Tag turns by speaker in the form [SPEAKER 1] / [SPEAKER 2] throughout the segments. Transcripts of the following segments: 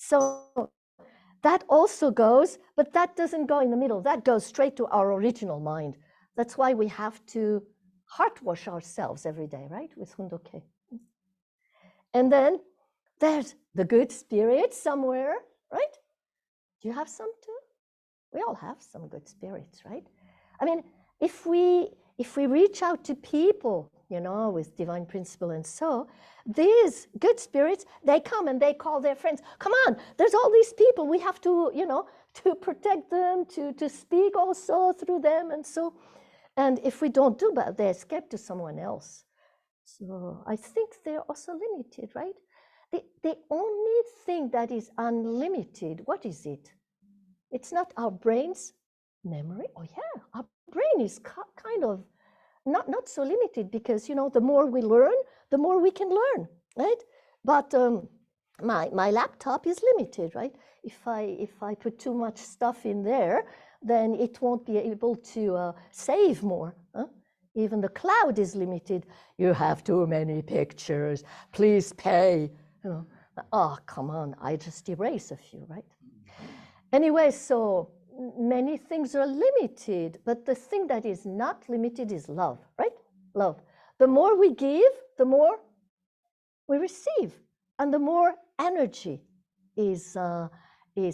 [SPEAKER 1] So that also goes, but that doesn't go in the middle. That goes straight to our original mind. That's why we have to heart wash ourselves every day, right? With Hundoke. And then there's the good spirit somewhere, right? Do you have some too? We all have some good spirits, right? I mean, if we reach out to people, you know, with divine principle and so, these good spirits, they come and they call their friends. Come on, there's all these people. We have to, you know, to protect them, to speak also through them and so. And if we don't do that, they escape to someone else. So I think they're also limited, right? The only thing that is unlimited, what is it? It's not our brain's memory. Oh yeah, our brain is kind of not so limited because, you know, the more we learn, the more we can learn, right? But my laptop is limited, right? If I put too much stuff in there, then it won't be able to save more. Huh? Even the cloud is limited. You have too many pictures. Please pay. You know, oh, come on, I just erase a few, right? Anyway, so many things are limited, but the thing that is not limited is love, right? Love. The more we give, the more we receive, and the more energy is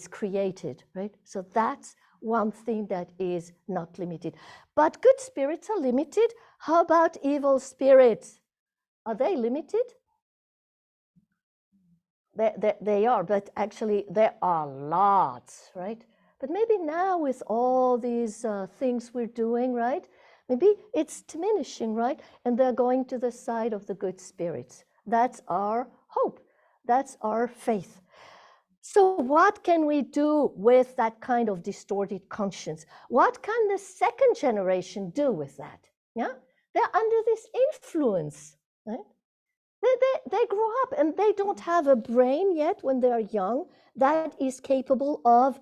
[SPEAKER 1] created, right? So that's one thing that is not limited. But good spirits are limited. How about evil spirits? Are they limited? They are, but actually there are lots, right? But maybe now with all these things we're doing, right? Maybe it's diminishing, right? And they're going to the side of the good spirits. That's our hope. That's our faith. So what can we do with that kind of distorted conscience? What can the second generation do with that? Yeah, they're under this influence, right? They grow up and they don't have a brain yet when they're young that is capable of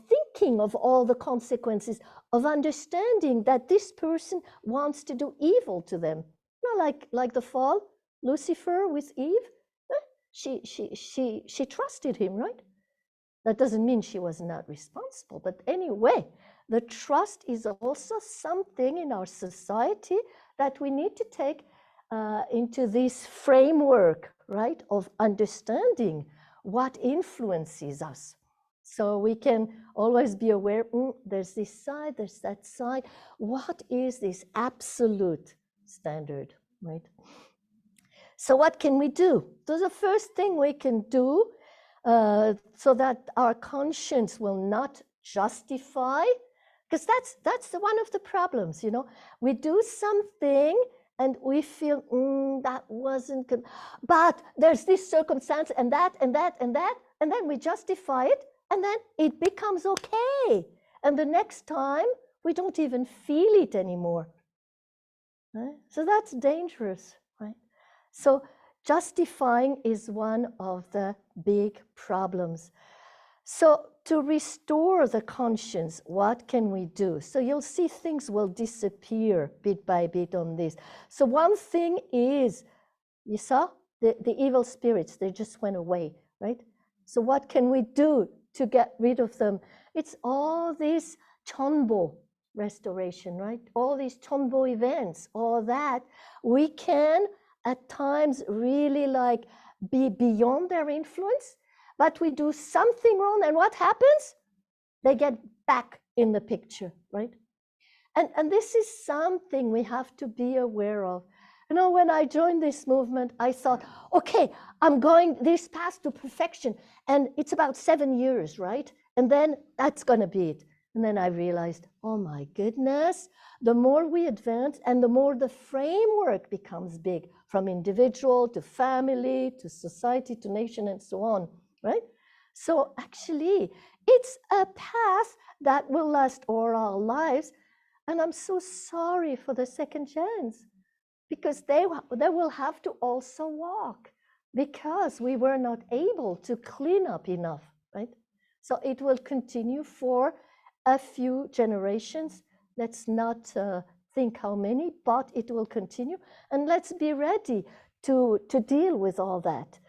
[SPEAKER 1] thinking of all the consequences, of understanding that this person wants to do evil to them. You know, like the fall, Lucifer with Eve. She trusted him, right? That doesn't mean she was not responsible, but anyway, the trust is also something in our society that we need to take into this framework, right, of understanding what influences us. So we can always be aware, there's this side, there's that side. What is this absolute standard, right? So what can we do? So the first thing we can do so that our conscience will not justify, because that's one of the problems, you know. We do something and we feel, that wasn't good. But there's this circumstance and that, and that, and that, and then we justify it, and then it becomes okay. And the next time, we don't even feel it anymore. Right? So that's dangerous, right? So justifying is one of the big problems. So to restore the conscience, what can we do? So you'll see things will disappear bit by bit on this. So one thing is, you saw the evil spirits, they just went away, right? So what can we do to get rid of them? It's all this Chonbo restoration, right? All these Chonbo events, all that. We can at times really like be beyond their influence, but we do something wrong, and what happens? They get back in the picture, right? And this is something we have to be aware of. You know, when I joined this movement, I thought, okay, I'm going this path to perfection, and it's about 7 years, right? And then that's going to be it. And then I realized, oh my goodness, the more we advance and the more the framework becomes big, from individual to family to society to nation and so on, right? So actually, it's a path that will last all our lives. And I'm so sorry for the second gens, because they will have to also walk, because we were not able to clean up enough, right? So it will continue for a few generations. Let's not think how many, but it will continue. And let's be ready to deal with all that.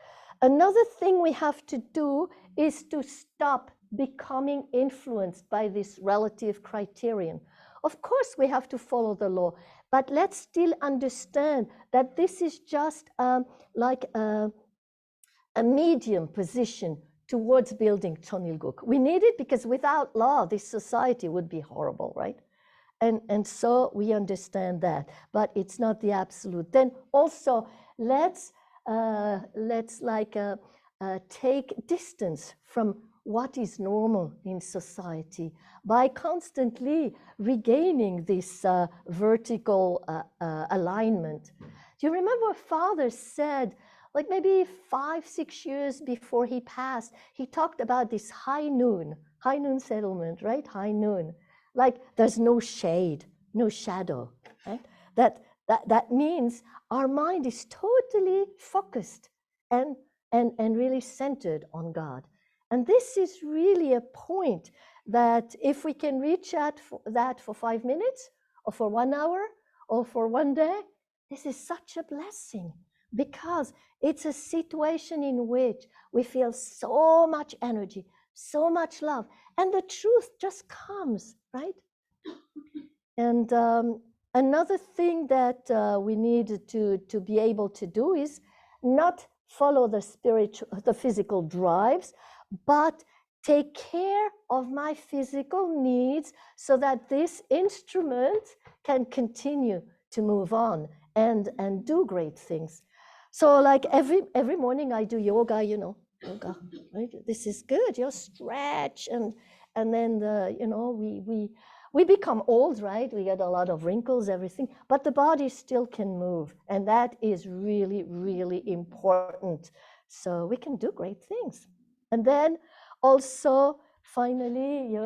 [SPEAKER 1] Another thing we have to do is to stop becoming influenced by this relative criterion. Of course, we have to follow the law, but let's still understand that this is just like a medium position towards building Çonilguk. We need it because without law, this society would be horrible, right? And so we understand that, but it's not the absolute. Then also, let's take distance from what is normal in society by constantly regaining this vertical alignment. Do you remember what Father said, like maybe 5-6 years before he passed? He talked about this high noon settlement, right? High noon. Like there's no shade, no shadow, right? That means our mind is totally focused and really centered on God. And this is really a point that if we can reach that for 5 minutes or for 1 hour or for 1 day, this is such a blessing because it's a situation in which we feel so much energy, so much love, and the truth just comes, right? And another thing that we need to be able to do is not follow the physical drives, but take care of my physical needs so that this instrument can continue to move on and do great things. So like every morning I do yoga, yoga, right? This is good, stretch and then we become old, right? We get a lot of wrinkles, everything, but the body still can move. And that is really, really important. So we can do great things. And then also, finally,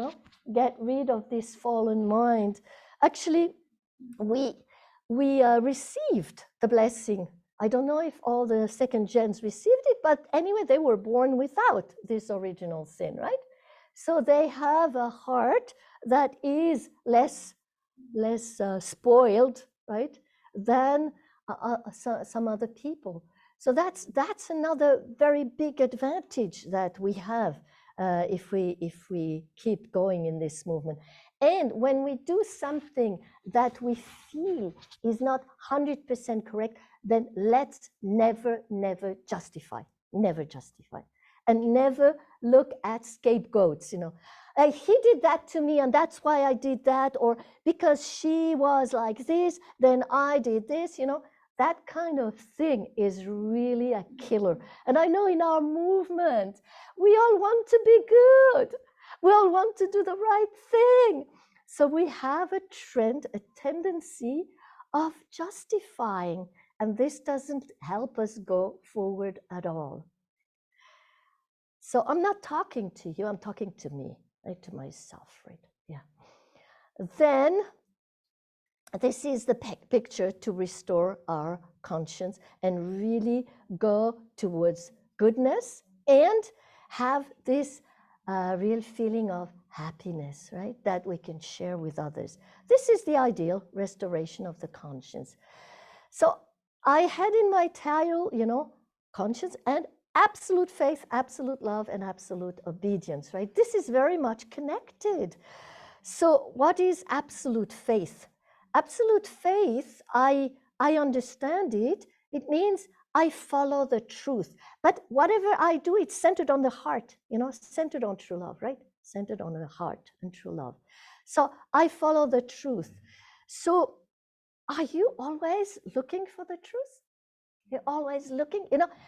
[SPEAKER 1] get rid of this fallen mind. Actually, we received the blessing. I don't know if all the second gens received it, but anyway, they were born without this original sin, right? So they have a heart that is less spoiled, right, than some other people. So that's another very big advantage that we have if we keep going in this movement. And when we do something that we feel is not 100% correct, then let's never justify, and never look at scapegoats, he did that to me and that's why I did that, or because she was like this, then I did this, that kind of thing is really a killer. And I know in our movement, we all want to be good. We all want to do the right thing. So we have a trend, a tendency of justifying, and this doesn't help us go forward at all. So I'm not talking to you, I'm talking to me, right, to myself, right? Yeah. Then this is the picture to restore our conscience and really go towards goodness and have this real feeling of happiness, right, that we can share with others. This is the ideal restoration of the conscience. So I had in my title, conscience and absolute faith, absolute love, and absolute obedience, right? This is very much connected. So what is absolute faith? Absolute faith, I understand it. It means I follow the truth. But whatever I do, it's centered on the heart, centered on true love, right? Centered on the heart and true love. So I follow the truth. So are you always looking for the truth? You're always looking,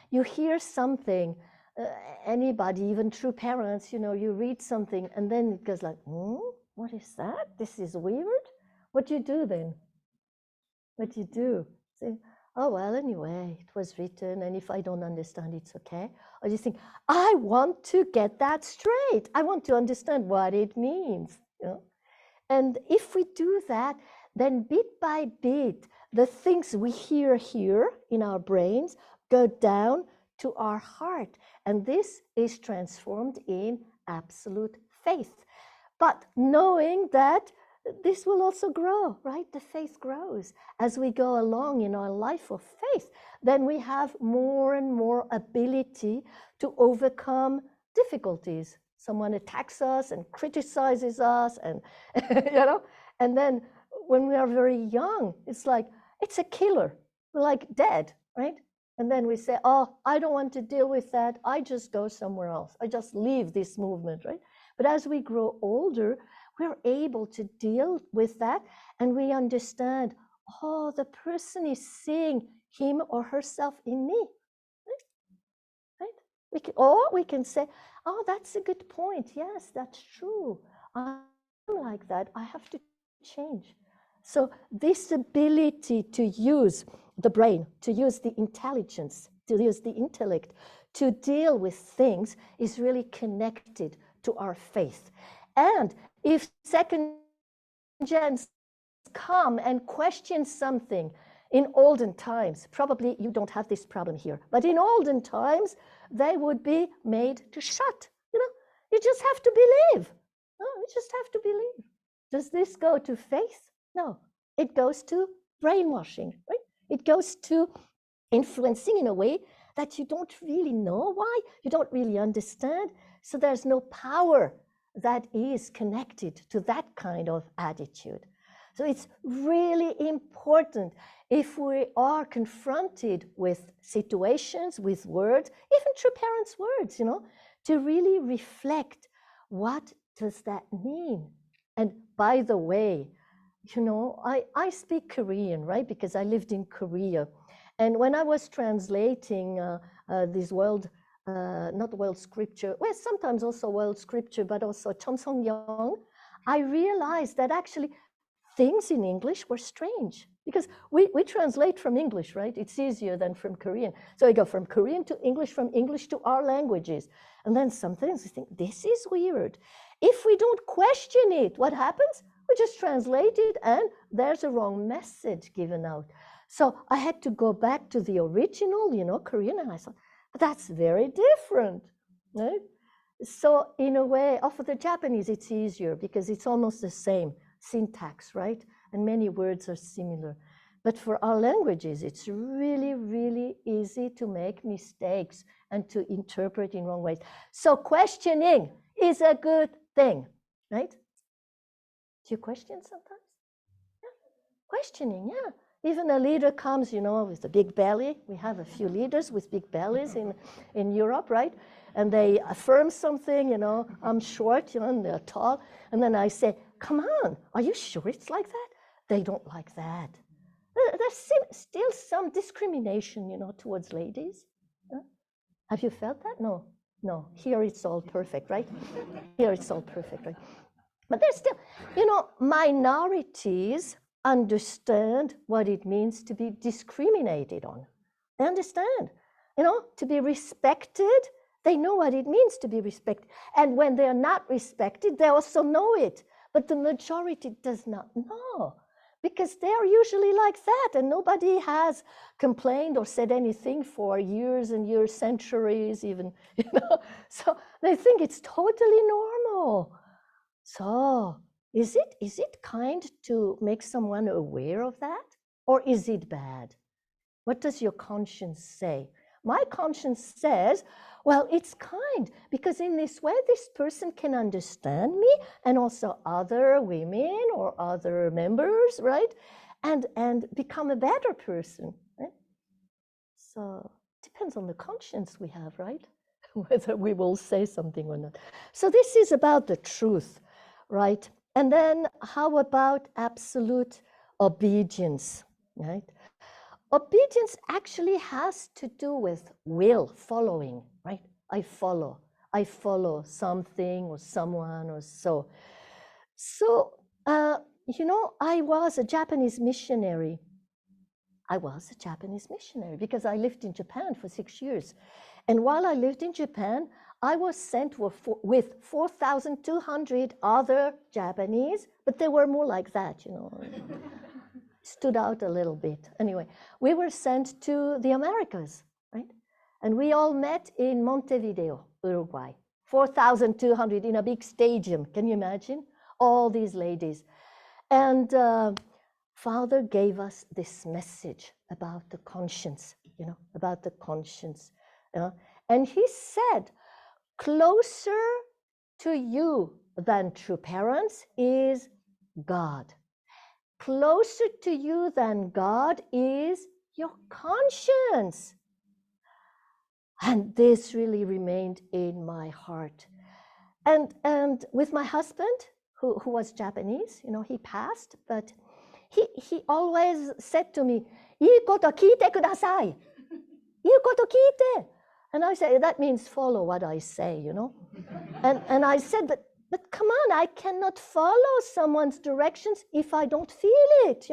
[SPEAKER 1] you hear something, anybody, even true parents, you read something and then it goes like, what is that? This is weird. What do you do then? What do you do? Say, oh, well, anyway, it was written, and if I don't understand, it's okay. Or you think, I want to get that straight. I want to understand what it means. And if we do that, then bit by bit, the things we hear here in our brains go down to our heart. And this is transformed in absolute faith. But knowing that this will also grow, right? The faith grows as we go along in our life of faith. Then we have more and more ability to overcome difficulties. Someone attacks us and criticizes us, and and then when we are very young, it's like it's a killer. We're like dead, right? And then we say, oh, I don't want to deal with that. I just go somewhere else. I just leave this movement, right? But as we grow older, we're able to deal with that, and we understand, oh, the person is seeing him or herself in me, right? We can say, oh, that's a good point. Yes, that's true. I'm like that. I have to change. So this ability to use the brain, to use the intelligence, to use the intellect, to deal with things is really connected to our faith. And if second gens come and question something in olden times, probably you don't have this problem here, but in olden times, they would be made to shut. You just have to believe. No, you just have to believe. Does this go to faith? No, it goes to brainwashing, right? It goes to influencing in a way that you don't really know why, you don't really understand. So there's no power that is connected to that kind of attitude. So it's really important if we are confronted with situations, with words, even through parents' words, to really reflect, what does that mean? And by the way, I speak Korean, right? Because I lived in Korea. And when I was translating this world, not world scripture, well, sometimes also world scripture, but also Cheomseongyang, I realized that actually things in English were strange, because we translate from English, right? It's easier than from Korean. So I go from Korean to English, from English to our languages. And then some things we think, this is weird. If we don't question it, what happens? We just translate it and there's a wrong message given out. So I had to go back to the original, Korean, and I thought, but that's very different, right? So in a way, for the Japanese, it's easier because it's almost the same syntax, right? And many words are similar. But for our languages, it's really, really easy to make mistakes and to interpret in wrong ways. So questioning is a good thing, right? Do you question sometimes? Yeah. Questioning, yeah. Even a leader comes, with a big belly. We have a few leaders with big bellies in Europe, right? And they affirm something, I'm short, and they're tall. And then I say, come on, are you sure it's like that? They don't like that. There's still some discrimination, towards ladies. Have you felt that? No. Here it's all perfect, right? Here it's all perfect, right? But there's still, minorities understand what it means to be discriminated on. They understand, to be respected. They know what it means to be respected. And when they're not respected, they also know it. But the majority does not know, because they're usually like that, and nobody has complained or said anything for years and years, centuries even, So they think it's totally normal. So is it kind to make someone aware of that? Or is it bad? What does your conscience say? My conscience says, well, it's kind, because in this way, this person can understand me, and also other women or other members, right? And become a better person, right? So it depends on the conscience we have, right? Whether we will say something or not. So this is about the truth, right? And then how about absolute obedience, right? Obedience actually has to do with will, following, right? I follow something or someone or so. So, I was a Japanese missionary. Because I lived in Japan for 6 years. And while I lived in Japan, I was sent with 4,200 other Japanese, but they were more like that, stood out a little bit. Anyway, we were sent to the Americas, right? And we all met in Montevideo, Uruguay. 4,200 in a big stadium. Can you imagine? All these ladies. And Father gave us this message about the conscience, about the conscience. And he said, closer to you than true parents is God. Closer to you than God is your conscience. And this really remained in my heart. And with my husband, who was Japanese, he passed, but he always said to me, いいこと聞いてください。いいこと聞いて. And I say, that means follow what I say, And I said, but come on, I cannot follow someone's directions if I don't feel it,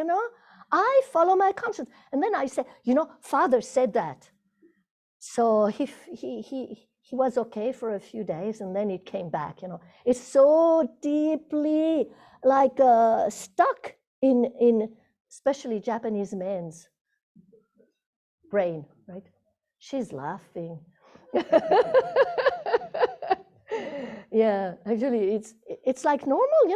[SPEAKER 1] I follow my conscience. And then I said, Father said that. So he was okay for a few days, and then it came back, It's so deeply like stuck in especially Japanese men's brain, right? She's laughing. Yeah, actually, it's like normal,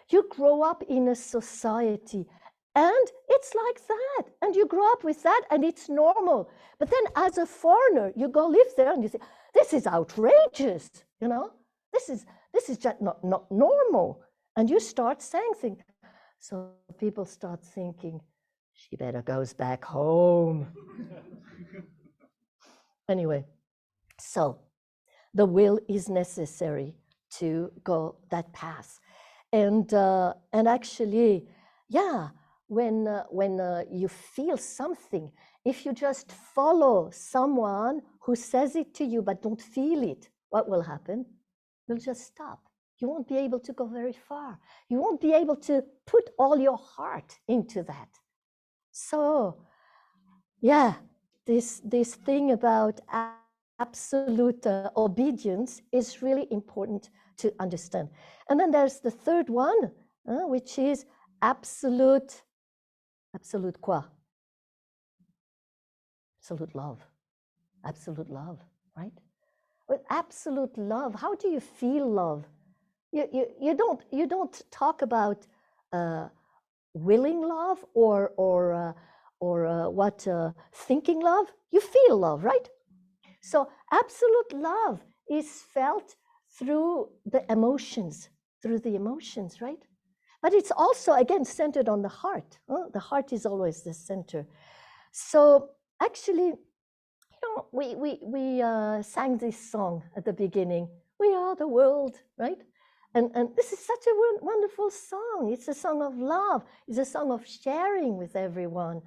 [SPEAKER 1] You grow up in a society, and it's like that, and you grow up with that, and it's normal. But then, as a foreigner, you go live there, and you say, "This is outrageous," This is just not normal, and you start saying things. So people start thinking, she better goes back home. Anyway, so the will is necessary to go that path. And actually, yeah, when you feel something, if you just follow someone who says it to you but don't feel it, what will happen? You'll just stop. You won't be able to go very far. You won't be able to put all your heart into that. So, yeah, this thing about absolute obedience is really important to understand. And then there's the third one, which is absolute quoi? Absolute love. Absolute love, right? With absolute love, how do you feel love? You don't talk about willing love or thinking love. You feel love, right? So absolute love is felt through the emotions, right? But it's also, again, centered on the heart. The heart is always the center. So actually, we sang this song at the beginning. We are the world, right? And this is such a wonderful song. It's a song of love. It's a song of sharing with everyone.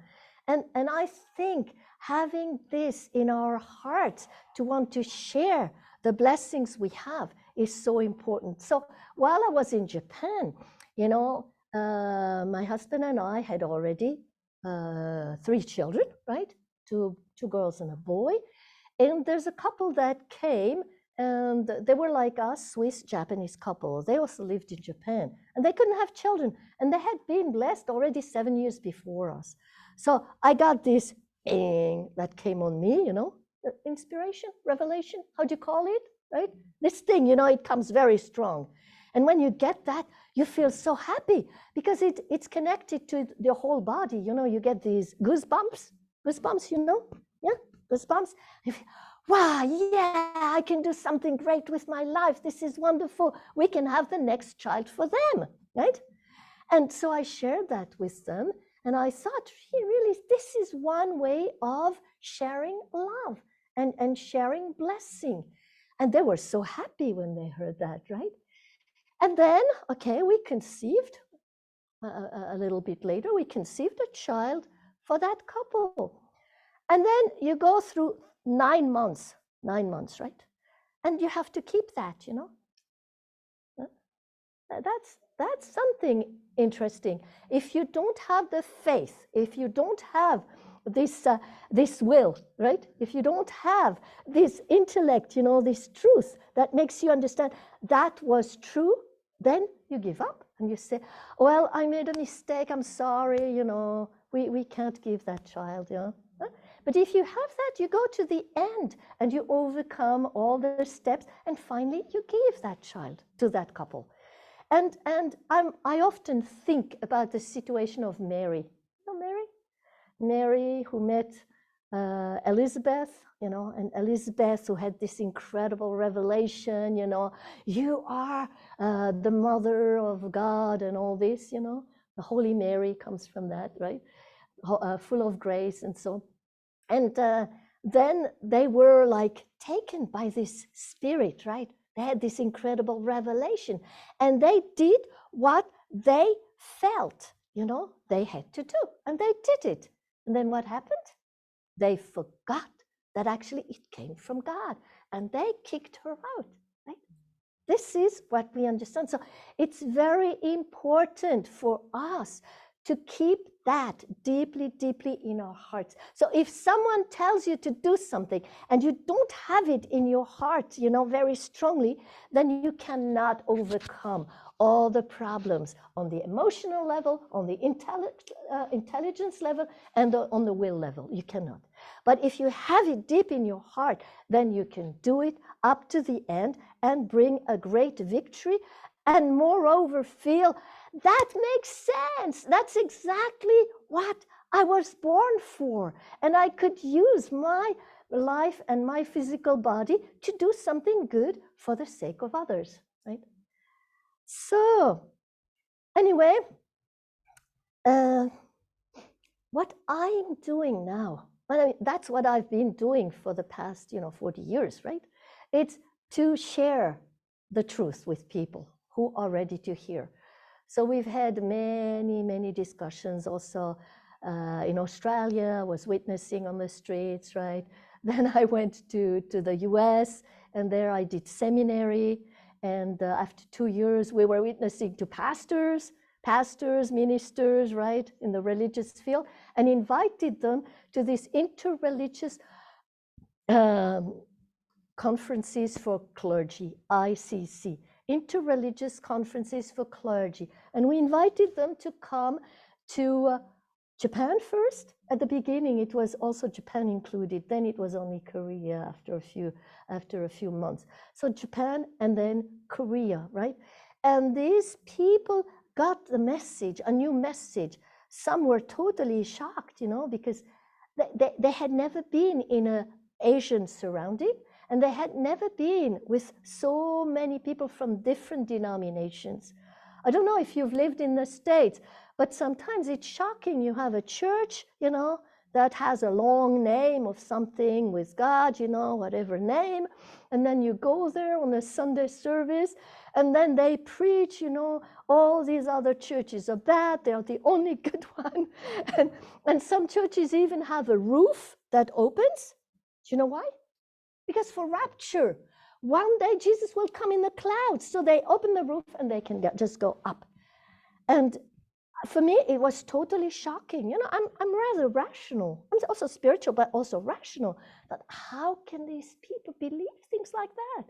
[SPEAKER 1] And I think having this in our hearts to want to share the blessings we have is so important. So while I was in Japan, my husband and I had already 3 children, right? Two girls and a boy. And there's a couple that came, and they were like us, Swiss-Japanese couple. They also lived in Japan, and they couldn't have children. And they had been blessed already 7 years before us. So I got this thing that came on me, inspiration, revelation, how do you call it, right? This thing, it comes very strong. And when you get that, you feel so happy because it's connected to the whole body. You get these goosebumps, yeah, goosebumps. Wow, yeah, I can do something great with my life. This is wonderful. We can have the next child for them, right? And so I shared that with them. And I thought, really, this is one way of sharing love and sharing blessing. And they were so happy when they heard that, right? And then, okay, we conceived, a little bit later, we conceived a child for that couple. And then you go through 9 months, right? And you have to keep that, That's something interesting. If you don't have the faith, if you don't have this will, right? If you don't have this intellect, this truth that makes you understand that was true, then you give up and you say, well, I made a mistake, I'm sorry, we can't give that child, But if you have that, you go to the end and you overcome all the steps and finally you give that child to that couple. And I often think about the situation of Mary. You know Mary? Mary who met Elizabeth, you know, and Elizabeth who had this incredible revelation, you know, you are the mother of God and all this, you know. The Holy Mary comes from that, right? Full of grace and so. And then they were like taken by this spirit, right? They had this incredible revelation and they did what they felt, you know, they had to do, and they did it. And then what happened? They forgot that actually it came from God and they kicked her out, right? This is what we understand. So it's very important for us to keep that deeply, deeply in our hearts. So if someone tells you to do something and you don't have it in your heart, you know, very strongly, then you cannot overcome all the problems on the emotional level, on the intelligence level, and on the will level. You cannot. But if you have it deep in your heart, then you can do it up to the end and bring a great victory, and moreover feel that makes sense. That's exactly what I was born for, and I could use my life and my physical body to do something good for the sake of others, right? So anyway, what I'm doing now, I mean, that's what I've been doing for the past, 40 years, right? It's to share the truth with people who are ready to hear. So we've had many, many discussions also in Australia. I was witnessing on the streets, right? Then I went to the US, and there I did seminary. And after 2 years, we were witnessing to pastors, ministers, right, in the religious field, and invited them to these interreligious conferences for clergy, ICC, interreligious conferences for clergy. And we invited them to come to Japan first. At the beginning, it was also Japan included. Then it was only Korea after a few months. So Japan and then Korea, right? And these people got the message, a new message. Some were totally shocked, because they had never been in an Asian surrounding, and they had never been with so many people from different denominations. I don't know if you've lived in the States, but sometimes it's shocking. You have a church, that has a long name of something with God, whatever name. And then you go there on a Sunday service, and then they preach, all these other churches are bad. They are the only good one. And some churches even have a roof that opens. Do you know why? Because for rapture, one day Jesus will come in the clouds. So they open the roof and they can just go up. And for me, it was totally shocking. I'm rather rational. I'm also spiritual, but also rational. But how can these people believe things like that?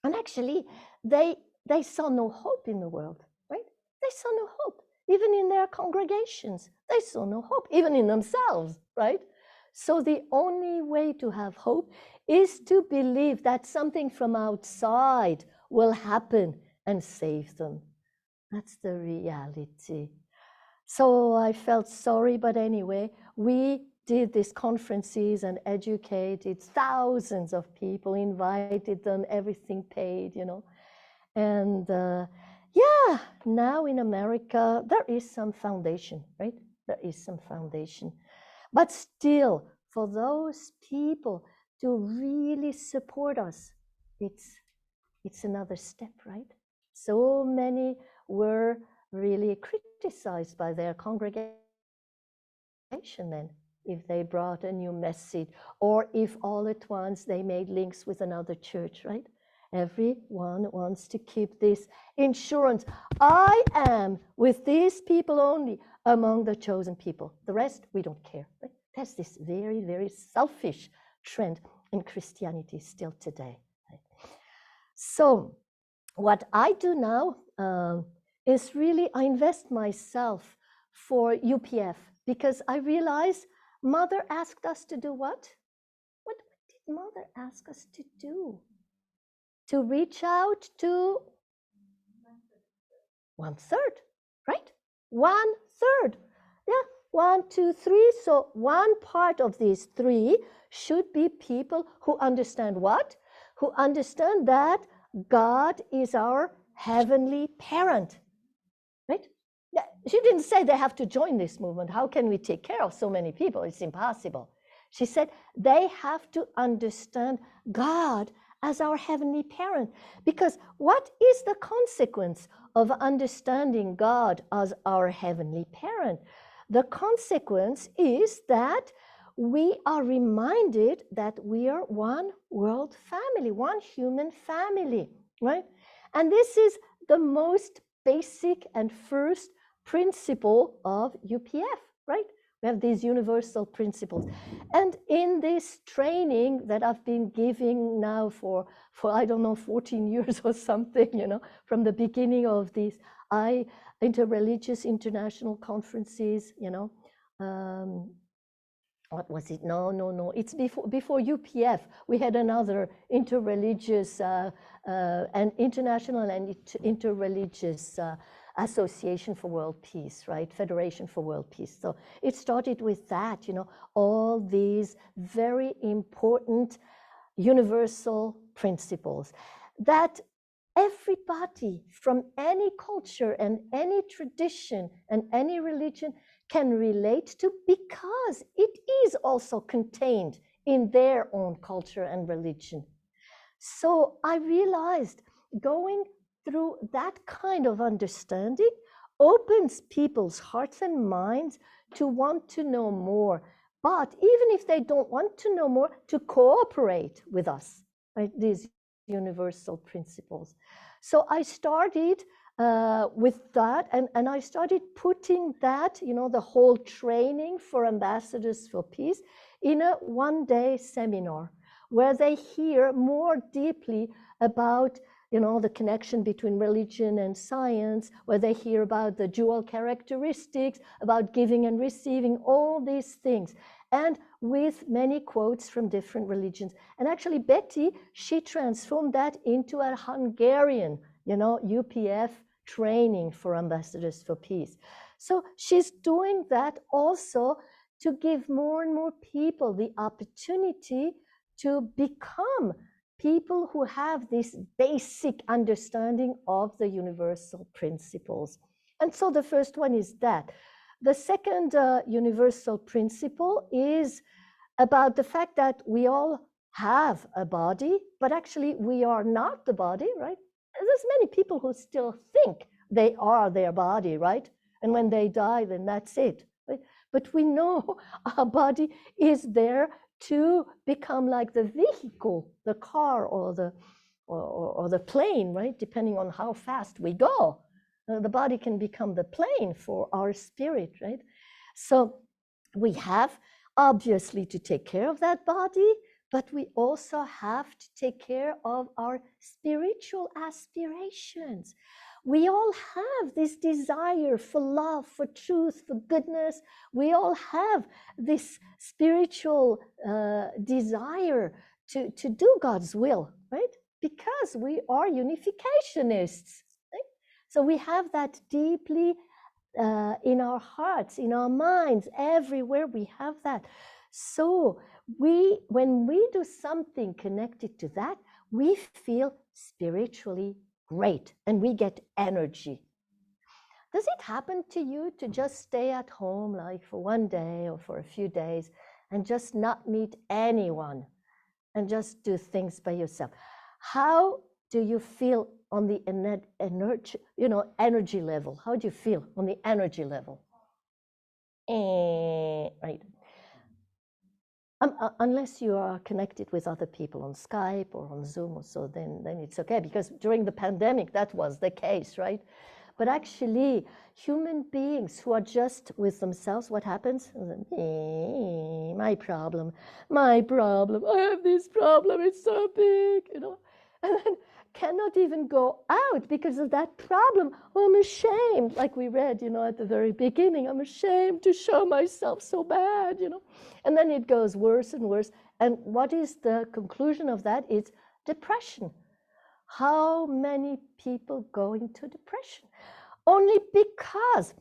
[SPEAKER 1] And actually, they saw no hope in the world, right? They saw no hope. Even in their congregations, they saw no hope, even in themselves, right? So the only way to have hope is to believe that something from outside will happen and save them. That's the reality. So I felt sorry, but anyway, we did these conferences and educated thousands of people, invited them, everything paid, And yeah, now in America, there is some foundation, right? There is some foundation. But still, for those people to really support us, it's another step, right? So many were really criticized by their congregation then, if they brought a new message, or if all at once they made links with another church, right? Everyone wants to keep this insurance. I am with these people only among the chosen people. The rest, we don't care. Right? There's this very, very selfish trend in Christianity still today. Right? So what I do now is really, I invest myself for UPF, because I realize Mother asked us to do what? What did Mother ask us to do? To reach out to 1/3, right? 1/3. Yeah, 1, 2, 3. So one part of these 3 should be people who understand what? Who understand that God is our heavenly parent, right? She didn't say they have to join this movement. How can we take care of so many people? It's impossible. She said they have to understand God as our heavenly parent. Because what is the consequence of understanding God as our heavenly parent? The consequence is that we are reminded that we are one world family, one human family, right? And this is the most basic and first principle of UPF, right? We have these universal principles. And in this training that I've been giving now for I don't know, 14 years or something, you know, from the beginning of these interreligious international conferences, you know, what was it? No. It's before UPF. We had another interreligious and international and interreligious Association for World Peace, right? Federation for World Peace. So it started with that, you know, all these very important universal principles that everybody from any culture and any tradition and any religion can relate to, because it is also contained in their own culture and religion. So I realized going through that kind of understanding opens people's hearts and minds to want to know more. But even if they don't want to know more, to cooperate with us, right? These universal principles. So I started with that, and I started putting that, you know, the whole training for ambassadors for peace in a one-day seminar where they hear more deeply about, you know, the connection between religion and science, where they hear about the dual characteristics, about giving and receiving, all these things, and with many quotes from different religions. And actually Betty, she transformed that into a Hungarian, you know, UPF training for ambassadors for peace. So she's doing that also to give more and more people the opportunity to become people who have this basic understanding of the universal principles. And so the first one is that. The second universal principle is about the fact that we all have a body, but actually we are not the body, right? There's many people who still think they are their body, right? And when they die, then that's it, right? But we know our body is there to become like the vehicle, the car or the plane, right? Depending on how fast we go. The body can become the plane for our spirit, right? So we have obviously to take care of that body, but we also have to take care of our spiritual aspirations. We all have this desire for love, for truth, for goodness. We all have this spiritual desire to do God's will, right? Because we are unificationists. Right? So we have that deeply in our hearts, in our minds, everywhere we have that. So when we do something connected to that, we feel spiritually great and we get energy. Does it happen to you to just stay at home like for one day or for a few days and just not meet anyone and just do things by yourself? How do you feel on the energy level? How do you feel on the energy level? Right. Unless you are connected with other people on Skype or on Zoom or so, then it's okay, because during the pandemic that was the case, right? But actually, human beings who are just with themselves, what happens? My problem, I have this problem, it's so big, you know, and then cannot even go out because of that problem. Oh, I'm ashamed, like we read, you know, at the very beginning, I'm ashamed to show myself so bad, you know. And then it goes worse and worse. And what is the conclusion of that? It's depression. How many people go into depression? only because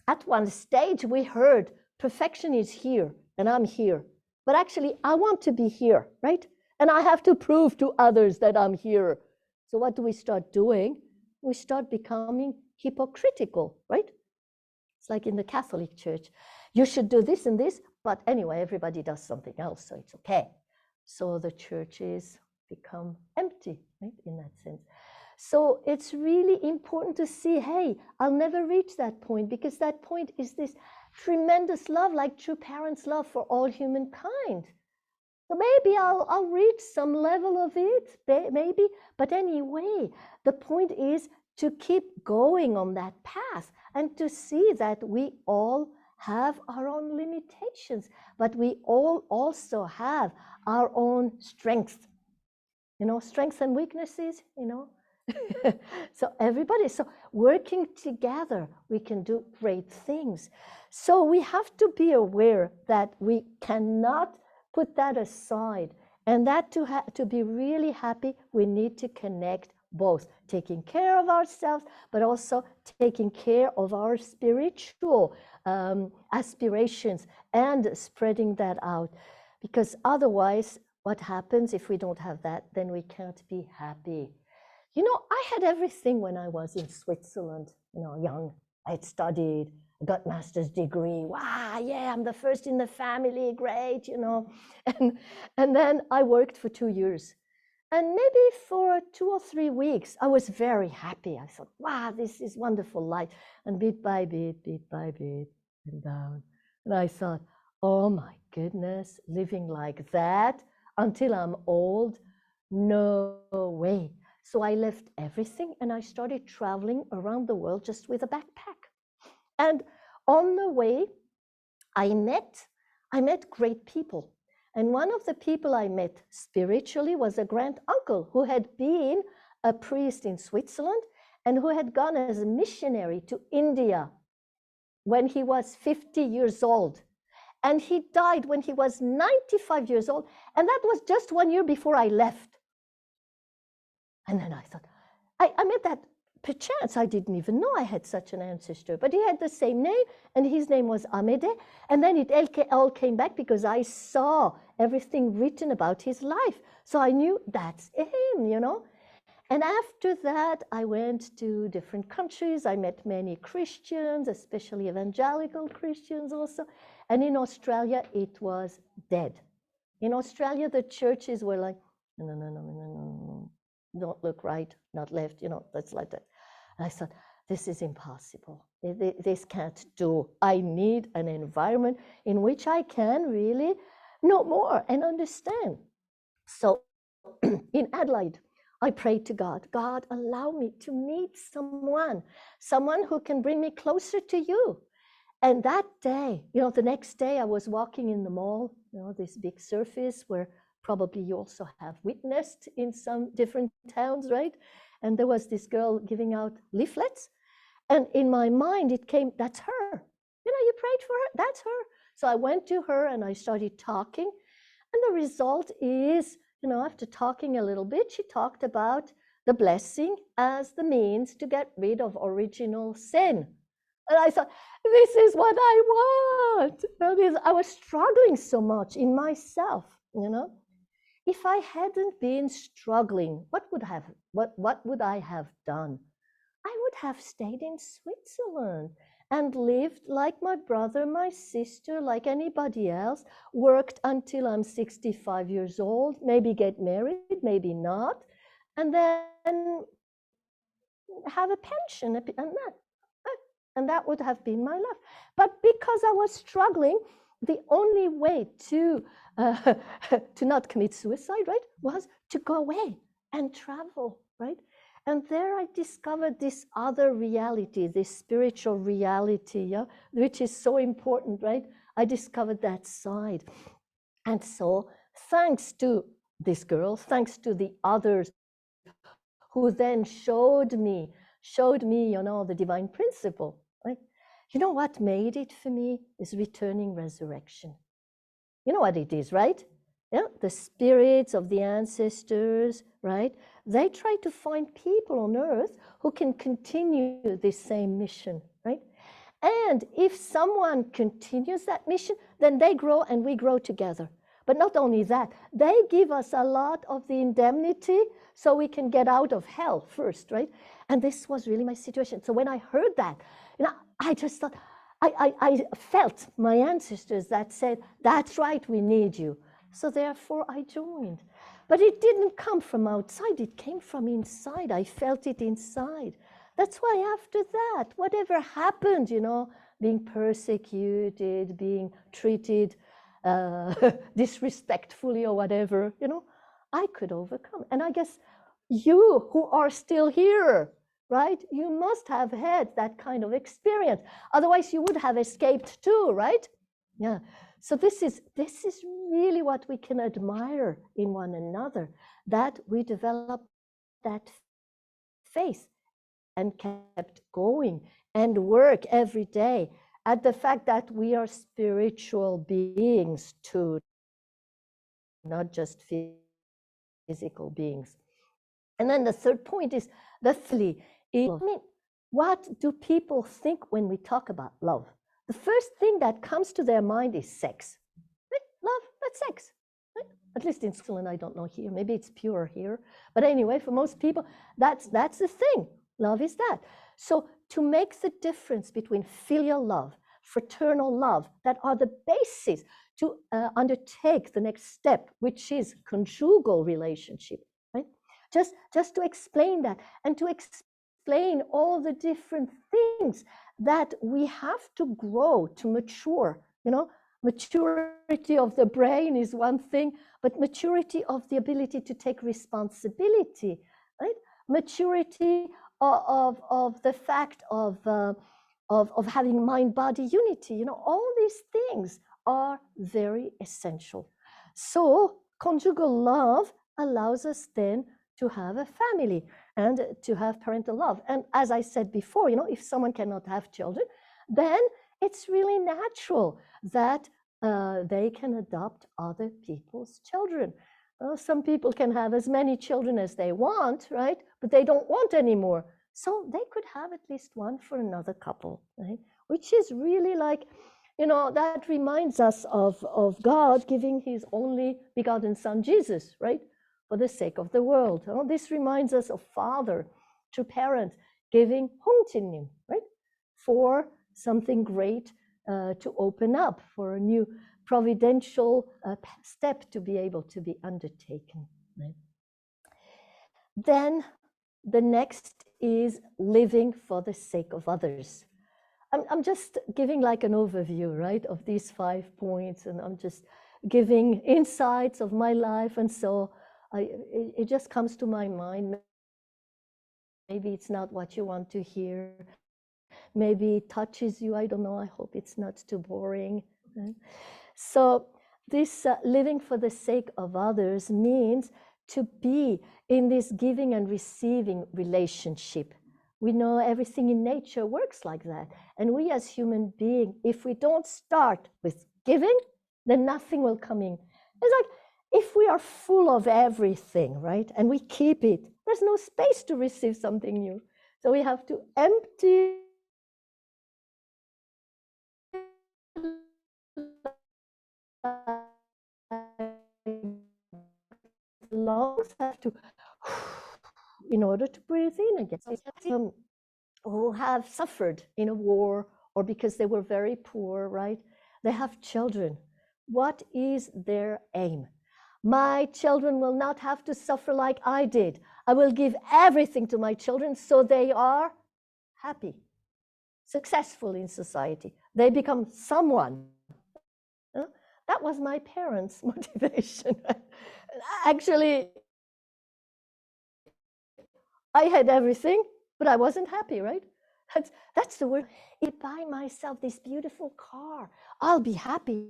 [SPEAKER 1] at one stage we heard perfection is here and I'm here. But actually, I want to be here, right? And I have to prove to others that I'm here. So what do we start doing? We start becoming hypocritical, right? It's like in the Catholic Church. You should do this and this, but anyway, everybody does something else, so it's okay. So the churches become empty, right, in that sense. So it's really important to see, hey, I'll never reach that point, because that point is this tremendous love, like true parents' love for all humankind. So maybe I'll reach some level of it, maybe. But anyway, the point is to keep going on that path and to see that we all have our own limitations, but we all also have our own strengths, strengths and weaknesses, So everybody, so working together, we can do great things. So we have to be aware that we cannot put that aside, and that to be really happy, we need to connect both, taking care of ourselves, but also taking care of our spiritual aspirations and spreading that out. Because otherwise, what happens if we don't have that? Then we can't be happy. I had everything when I was in Switzerland, young. I had studied, I got master's degree. Wow, yeah, I'm the first in the family, great, And then I worked for 2 years. And maybe for 2 or 3 weeks, I was very happy. I thought, wow, this is wonderful life. And bit by bit, and down. And I thought, oh my goodness, living like that until I'm old, no way. So I left everything and I started traveling around the world just with a backpack. And on the way, I met great people. And one of the people I met spiritually was a grand uncle who had been a priest in Switzerland and who had gone as a missionary to India when he was 50 years old. And he died when he was 95 years old. And that was just 1 year before I left. And then I thought, I met that perchance. I didn't even know I had such an ancestor, but he had the same name, and his name was Amede. And then it all came back because I saw everything written about his life. So I knew that's him, And after that, I went to different countries. I met many Christians, especially evangelical Christians also. And in Australia, it was dead. In Australia, the churches were like, no. Don't look right, not left, that's like that. And I thought, this is impossible. This can't do. I need an environment in which I can really know more and understand. So in Adelaide, I prayed to God, God, allow me to meet someone who can bring me closer to you. And that day, the next day I was walking in the mall, this big surface where probably you also have witnessed in some different towns, right? And there was this girl giving out leaflets. And in my mind, it came, that's her. You prayed for her, that's her. So I went to her and I started talking. And the result is, after talking a little bit, she talked about the blessing as the means to get rid of original sin. And I thought, this is what I want. I was struggling so much in myself, If I hadn't been struggling, what would I have done? I would have stayed in Switzerland and lived like my brother, my sister, like anybody else, worked until I'm 65 years old, maybe get married, maybe not, and then have a pension and that would have been my life. But because I was struggling, the only way to not commit suicide, right, was to go away and travel, right? And there I discovered this other reality, this spiritual reality, which is so important, right? I discovered that side. And so thanks to this girl, thanks to the others who then showed me, the divine principle, right? You know what made it for me is returning resurrection. You know what it is, right? Yeah, the spirits of the ancestors, right? they try to find people on earth who can continue this same mission, right? And if someone continues that mission, then they grow and we grow together. But not only that, they give us a lot of the indemnity so we can get out of hell first, right? And this was really my situation. So when I heard that, I just thought, I felt my ancestors that said, that's right, we need you. So therefore I joined. But it didn't come from outside, it came from inside. I felt it inside. That's why after that, whatever happened, being persecuted, being treated disrespectfully or whatever, I could overcome. And I guess you who are still here, right? You must have had that kind of experience. Otherwise, you would have escaped too, right? Yeah. So this is really what we can admire in one another, that we develop that faith and kept going and work every day at the fact that we are spiritual beings too, not just physical beings. And then the third point is what do people think when we talk about love? The first thing that comes to their mind is sex. Right? Love, that's sex. Right? At least in Switzerland, I don't know here. Maybe it's pure here. But anyway, for most people, that's the thing. Love is that. So to make the difference between filial love, fraternal love, that are the basis to undertake the next step, which is conjugal relationship, right? Just to explain that and to explain all the different things that we have to grow to mature. Maturity of the brain is one thing, but maturity of the ability to take responsibility, right? Maturity of the fact of having mind-body unity. All these things are very essential. So conjugal love allows us then to have a family and to have parental love. And as I said before, if someone cannot have children, then it's really natural that they can adopt other people's children. Some people can have as many children as they want, right? But they don't want any more. So they could have at least one for another couple, right? Which is really like, that reminds us of God giving his only begotten son, Jesus, right? For the sake of the world. This reminds us of Father to parent giving Huntinim, right? For something great to open up, for a new providential step to be able to be undertaken. Right? Then the next is living for the sake of others. I'm just giving like an overview, right, of these 5 points, and I'm just giving insights of my life, and so it just comes to my mind. Maybe it's not what you want to hear. Maybe it touches you. I don't know. I hope it's not too boring. Right? So this living for the sake of others means to be in this giving and receiving relationship. We know everything in nature works like that. And we as human beings, if we don't start with giving, then nothing will come in. It's like if we are full of everything, right, and we keep it, there's no space to receive something new. So we have to empty lungs have to, in order to breathe in again. Who have suffered in a war or because they were very poor, right? They have children. What is their aim? My children will not have to suffer like I did. I will give everything to my children so they are happy, successful in society. They become someone. That was my parents' motivation. Actually, I had everything, but I wasn't happy, right? That's the word. If I buy myself this beautiful car, I'll be happy,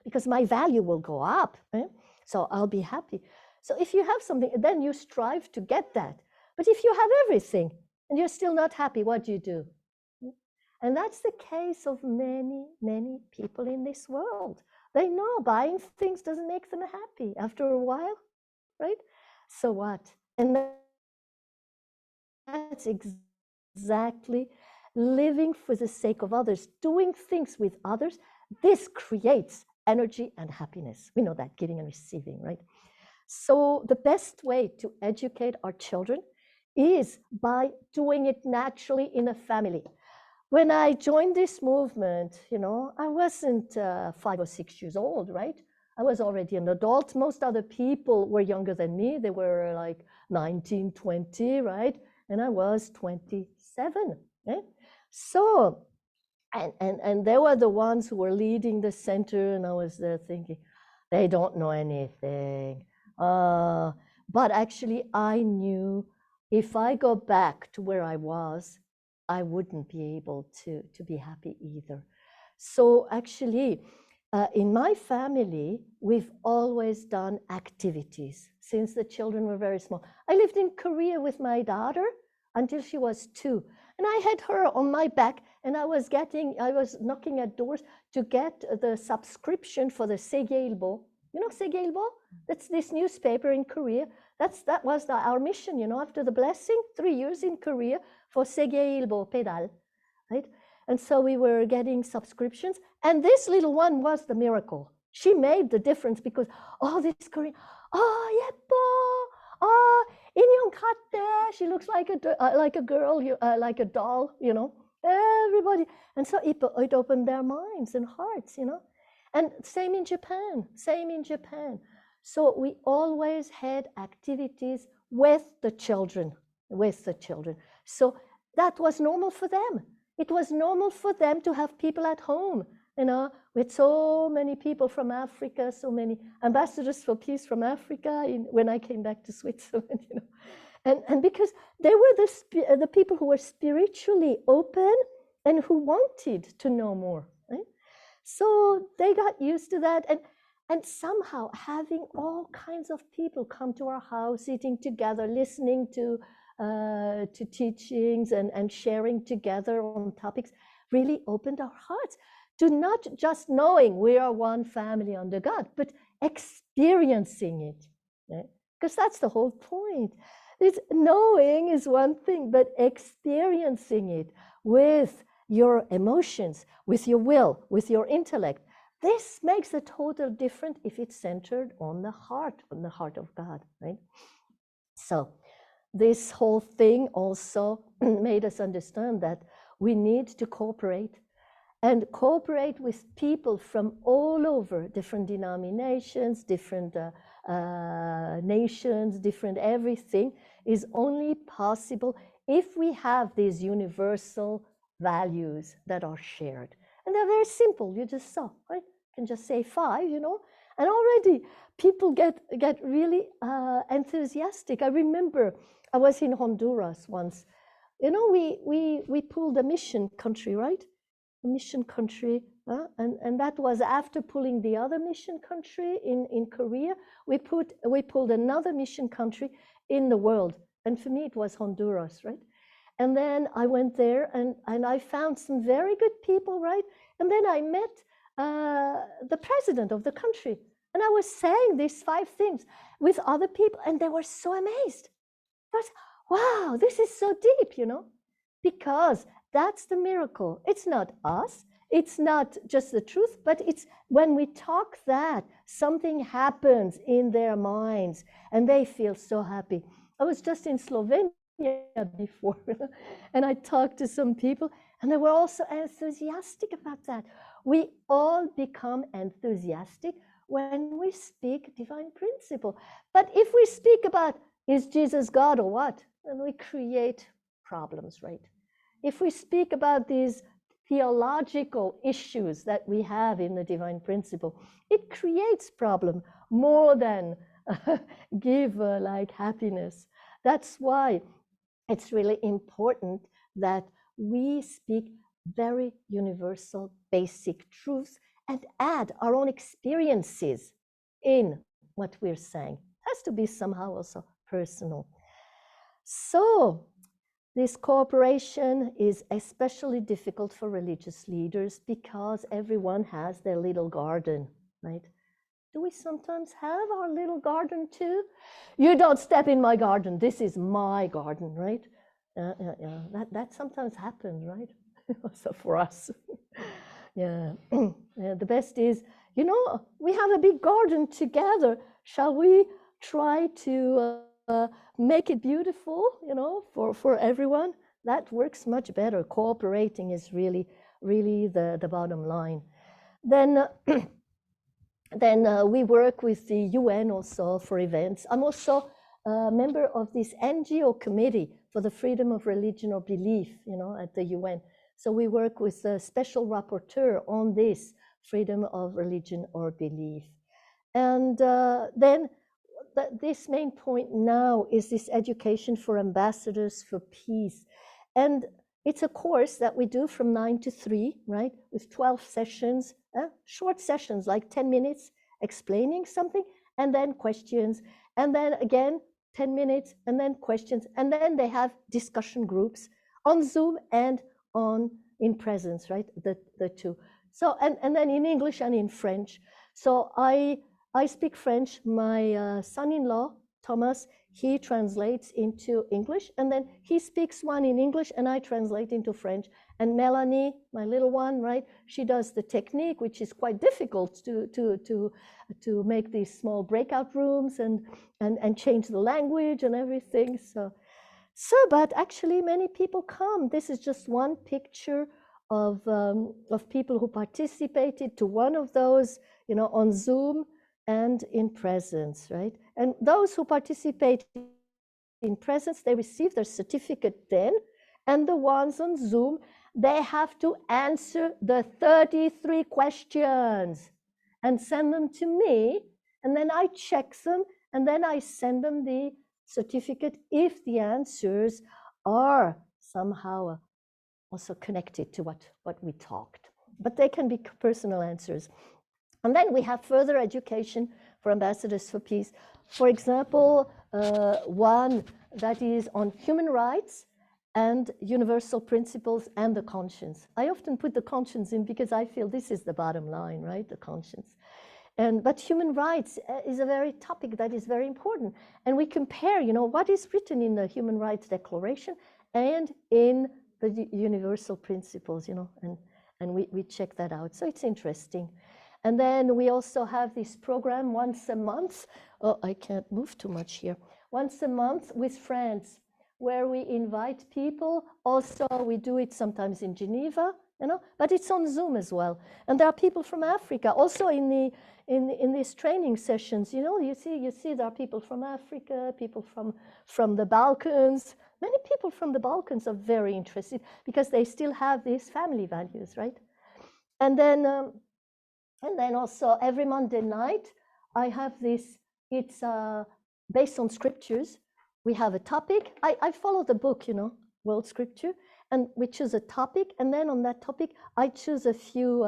[SPEAKER 1] because my value will go up. Right? So I'll be happy. So if you have something, then you strive to get that. But if you have everything and you're still not happy, what do you do? And that's the case of many, many people in this world. They know buying things doesn't make them happy after a while, right? So what? And that's exactly living for the sake of others, doing things with others. This creates energy and happiness. We know that, giving and receiving, right? So the best way to educate our children is by doing it naturally in a family. When I joined this movement, you know, I wasn't 5 or 6 years old, right? I was already an adult. Most other people were younger than me. They were like 19, 20, right? And I was 27, right? So, and they were the ones who were leading the center, and I was there thinking, they don't know anything. But actually, I knew if I go back to where I was, I wouldn't be able to be happy either. So actually, in my family, we've always done activities since the children were very small. I lived in Korea with my daughter until she was 2. And I had her on my back, and I was knocking at doors to get the subscription for the Segeilbo. You know Segeilbo? That's this newspaper in Korea. That was our mission, you know, after the blessing, 3 years in Korea for Segeilbo pedal, right? And so we were getting subscriptions, and this little one was the miracle. She made the difference because, oh, this Korean, oh, 예뻐, oh, 인형 같대. She looks like a girl, like a doll, you know. Everybody, and so it opened their minds and hearts, you know. And same in Japan, same in Japan. So we always had activities with the children, So that was normal for them. It was normal for them to have people at home, you know, with so many people from Africa, so many ambassadors for peace from Africa when I came back to Switzerland, you know. And because they were the people who were spiritually open and who wanted to know more, right? So they got used to that, and somehow having all kinds of people come to our house, eating together, listening to teachings and sharing together on topics really opened our hearts to not just knowing we are one family under God, but experiencing it, right? Because that's the whole point. It's knowing is one thing, but experiencing it with your emotions, with your will, with your intellect. This makes a total difference if it's centered on the heart of God, right? So this whole thing also made us understand that we need to cooperate with people from all over, different denominations, different nations, different everything is only possible if we have these universal values that are shared. And they're very simple, you just saw, right? You can just say 5, you know, and already people get really enthusiastic. I remember I was in Honduras once. You know, we pulled a mission country, right? A mission country, and that was after pulling the other mission country in Korea. We pulled another mission country in the world, and for me it was Honduras, right? And then I went there, and I found some very good people, right? And then I met the president of the country, and I was saying these 5 things with other people, and they were so amazed. I was, wow, this is so deep, you know, because that's the miracle. It's not us. It's not just the truth, but it's when we talk that, something happens in their minds and they feel so happy. I was just in Slovenia before and I talked to some people and they were also enthusiastic about that. We all become enthusiastic when we speak divine principle. But if we speak about, is Jesus God or what? Then we create problems, right? If we speak about these theological issues that we have in the divine principle, it creates problem more than give like happiness. That's why it's really important that we speak very universal, basic truths and add our own experiences in what we're saying. It has to be somehow also personal. So this cooperation is especially difficult for religious leaders because everyone has their little garden, right? Do we sometimes have our little garden too? You don't step in my garden. This is my garden, right? Yeah. That sometimes happens, right? Also for us. Yeah. Yeah. The best is, you know, we have a big garden together. Shall we try to make it beautiful, you know, for everyone? That works much better. Cooperating is really the bottom line. Then we work with the UN also for events. I'm also a member of this NGO committee for the freedom of religion or belief, you know, at the UN. So we work with a special rapporteur on this freedom of religion or belief. And then this main point now is this education for ambassadors for peace. And it's a course that we do from 9 to 3, right? With 12 sessions, short sessions, like 10 minutes, explaining something, and then questions. And then again, 10 minutes, and then questions. And then they have discussion groups on Zoom and in presence, right? The two. So, and then in English and in French. So I speak French. My son-in-law, Thomas, he translates into English, and then he speaks one in English, and I translate into French. And Melanie, my little one, right, she does the technique, which is quite difficult to make these small breakout rooms and change the language and everything. So, but actually many people come. This is just one picture of people who participated to one of those, you know, on Zoom and in presence, right? And those who participate in presence, they receive their certificate then, and the ones on Zoom, they have to answer the 33 questions and send them to me, and then I check them, and then I send them the certificate if the answers are somehow also connected to what we talked. But they can be personal answers. And then we have further education for ambassadors for peace. For example, one that is on human rights and universal principles and the conscience. I often put the conscience in because I feel this is the bottom line, right? The conscience. But human rights is a very topic that is very important. And we compare, you know, what is written in the Human Rights Declaration and in the universal principles, you know, and we check that out. So it's interesting. And then we also have this program once a month. Oh, I can't move too much here. Once a month with friends, where we invite people. Also, we do it sometimes in Geneva, you know, but it's on Zoom as well. And there are people from Africa also in these training sessions. You know, you see there are people from Africa, people from the Balkans. Many people from the Balkans are very interested because they still have these family values, right? And then also every Monday night, I have this, it's based on scriptures. We have a topic. I follow the book, you know, World Scripture, and we choose a topic. And then on that topic, I choose a few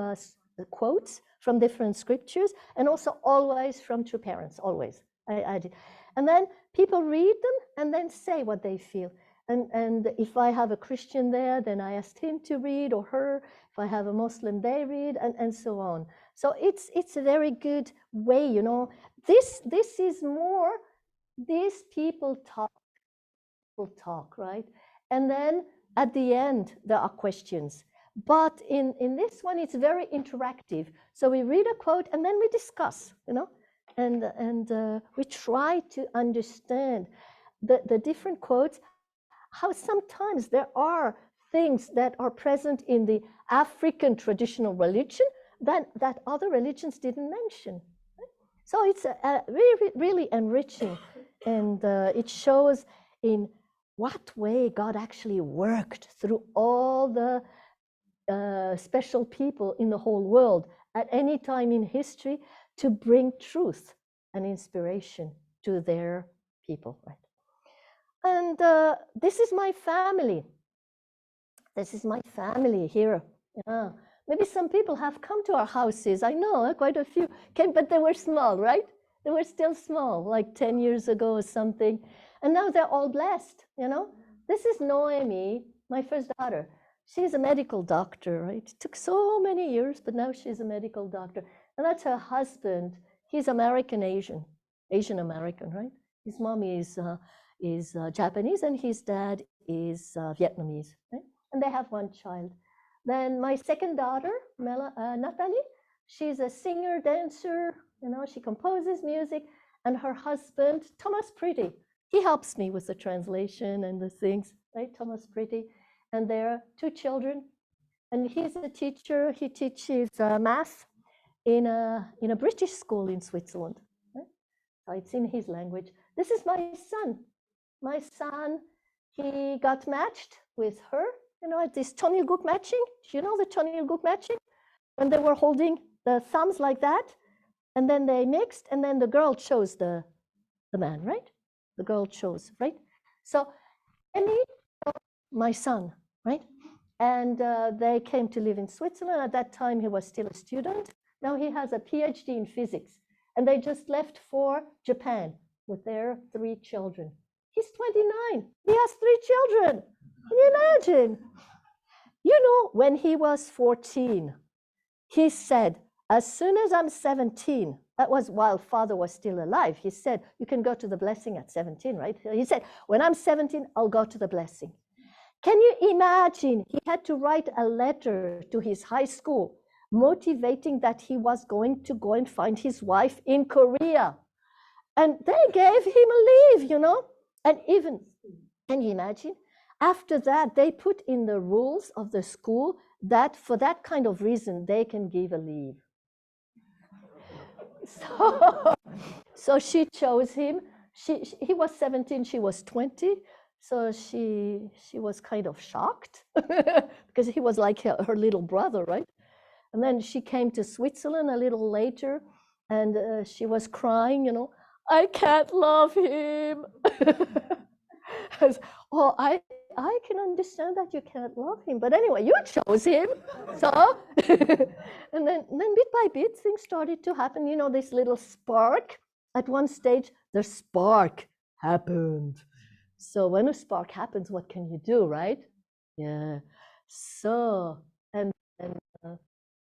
[SPEAKER 1] quotes from different scriptures, and also always from true parents, always. I did. And then people read them and then say what they feel. And if I have a Christian there, then I asked him to read, or her. If I have a Muslim, they read, and so on. So it's a very good way, you know. This is more, these people talk, right? And then at the end, there are questions. But in this one, it's very interactive. So we read a quote and then we discuss, you know, and we try to understand the different quotes, how sometimes there are things that are present in the African traditional religion that other religions didn't mention. So it's really, really enriching, and it shows in what way God actually worked through all the special people in the whole world at any time in history to bring truth and inspiration to their people, right? And this is my family. This is my family here. Yeah. Maybe some people have come to our houses. I know quite a few came, but they were small, right? They were still small, like 10 years ago or something. And now they're all blessed, you know? This is Noemi, my first daughter. She's a medical doctor, right? It took so many years, but now she's a medical doctor. And that's her husband. he's American Asian, Asian American, right? His mom is Japanese and his dad is Vietnamese, right? And they have one child. Then my second daughter, Natalie, she's a singer, dancer, you know, she composes music, and her husband, Thomas Pretty, he helps me with the translation and the things, right? Thomas Pretty. And there are two children, and he's a teacher. He teaches math in a British school in Switzerland. Right? So it's in his language. This is my son. My son, he got matched with her, you know, at this Tonilguk matching. Do you know the Tonilguk matching? When they were holding the thumbs like that, and then they mixed, and then the girl chose the man, right? The girl chose, right? So Emmy, my son, right? And they came to live in Switzerland. At that time, he was still a student. Now he has a PhD in physics. And they just left for Japan with their 3 children. He's 29. He has 3 children. Can you imagine? You know, when he was 14, he said, as soon as I'm 17, that was while father was still alive, he said, you can go to the blessing at 17, right? He said, when I'm 17, I'll go to the blessing. Can you imagine? He had to write a letter to his high school motivating that he was going to go and find his wife in Korea. And they gave him a leave, you know? And even, can you imagine? After that, they put in the rules of the school that for that kind of reason, they can give a leave. So she chose him. He was 17, she was 20. So she was kind of shocked because he was like her little brother, right? And then she came to Switzerland a little later, and she was crying, you know, I can't love him. Oh, I can understand that you can't love him, but anyway, you chose him. So, and then bit by bit, things started to happen. You know, this little spark. At one stage, the spark happened. So when a spark happens, what can you do, right? Yeah. So, and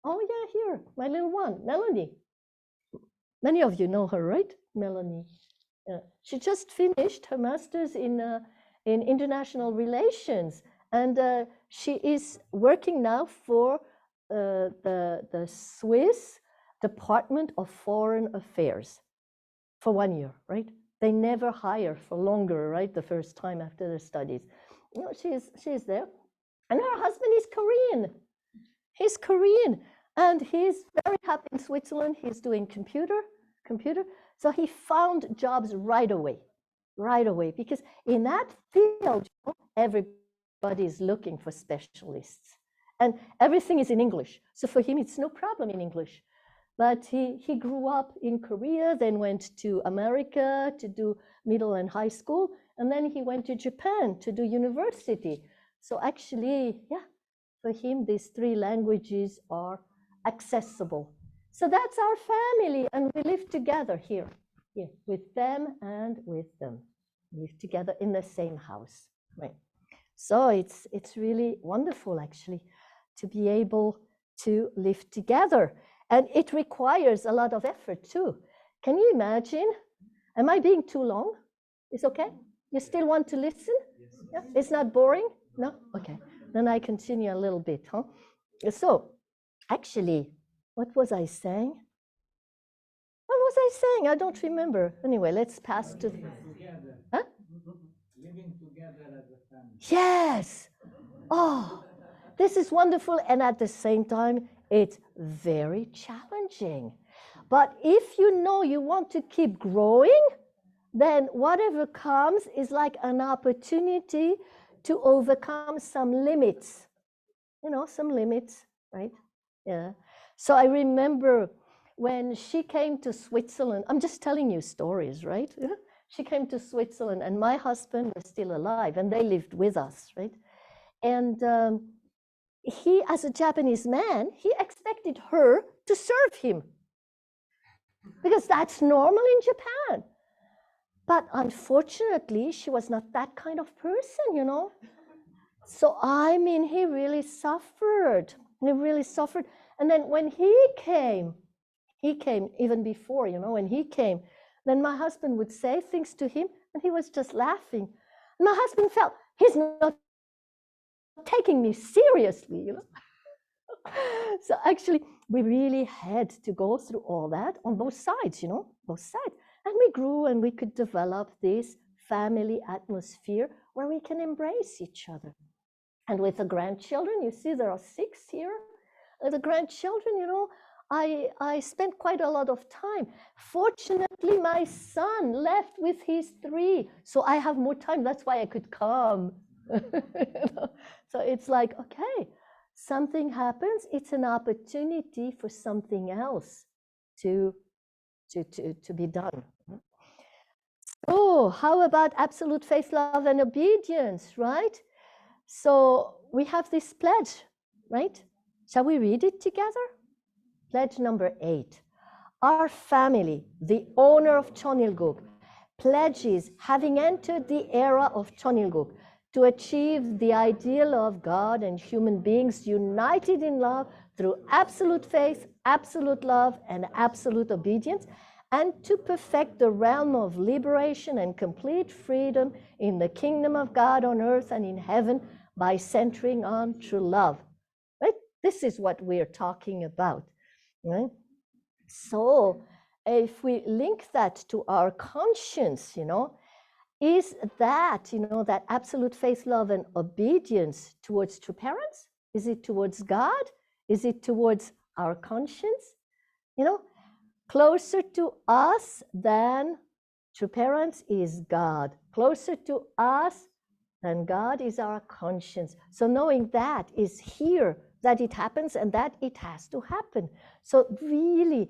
[SPEAKER 1] oh yeah, here, my little one, Melanie. Many of you know her, right? Melanie. She just finished her master's in international relations, and she is working now for the Swiss Department of Foreign Affairs for 1 year, right? They never hire for longer, right? The first time after their studies. You know, she's there. And her husband is Korean. He's Korean. And he's very happy in Switzerland. He's doing computer. So he found jobs right away, because in that field, you know, everybody is looking for specialists. And everything is in English. So for him, it's no problem in English. But he grew up in Korea, then went to America to do middle and high school, and then he went to Japan to do university. So actually, yeah, for him, these 3 languages are accessible. So that's our family, and we live together here, with them and with them. We live together in the same house, right? So it's really wonderful, actually, to be able to live together. And it requires a lot of effort too. Can you imagine? Am I being too long? It's okay? You still want to listen? Yeah? It's not boring? No? Okay. Then I continue a little bit, huh? So, actually, what was I saying? What was I saying? I don't remember. Anyway, let's pass to... Huh?
[SPEAKER 2] Living together as a family.
[SPEAKER 1] Yes. Oh, this is wonderful. And at the same time, it's very challenging. But if you know you want to keep growing, then whatever comes is like an opportunity to overcome some limits. You know, some limits, right? Yeah. So I remember when she came to Switzerland, I'm just telling you stories, right? She came to Switzerland and my husband was still alive and they lived with us, right? And he, as a Japanese man, he expected her to serve him because that's normal in Japan. But unfortunately, she was not that kind of person, you know? So, I mean, he really suffered. He really suffered. And then when he came, he came even before, you know, when he came, then my husband would say things to him and he was just laughing. And my husband felt he's not taking me seriously, you know. So actually, we really had to go through all that on both sides, you know, both sides. And we grew and we could develop this family atmosphere where we can embrace each other. And with the grandchildren, you see there are 6 here. The grandchildren, you know, I spent quite a lot of time. Fortunately, my son left with his 3, so I have more time. That's why I could come. You know? So it's like, okay, something happens, it's an opportunity for something else to be done. Oh, how about absolute faith, love, and obedience, right? So we have this pledge, right? Shall we read it together? Pledge number 8. Our family, the owner of Chonilguk, pledges, having entered the era of Chonilguk, to achieve the ideal of God and human beings united in love through absolute faith, absolute love, and absolute obedience, and to perfect the realm of liberation and complete freedom in the kingdom of God on earth and in heaven by centering on true love. Right? This is what we're talking about. Right? So if we link that to our conscience, you know, is that, you know, that absolute faith, love, and obedience towards true parents? Is it towards God? Is it towards our conscience? You know, closer to us than true parents is God. Closer to us than God is our conscience. So knowing that is here, that it happens and that it has to happen. So really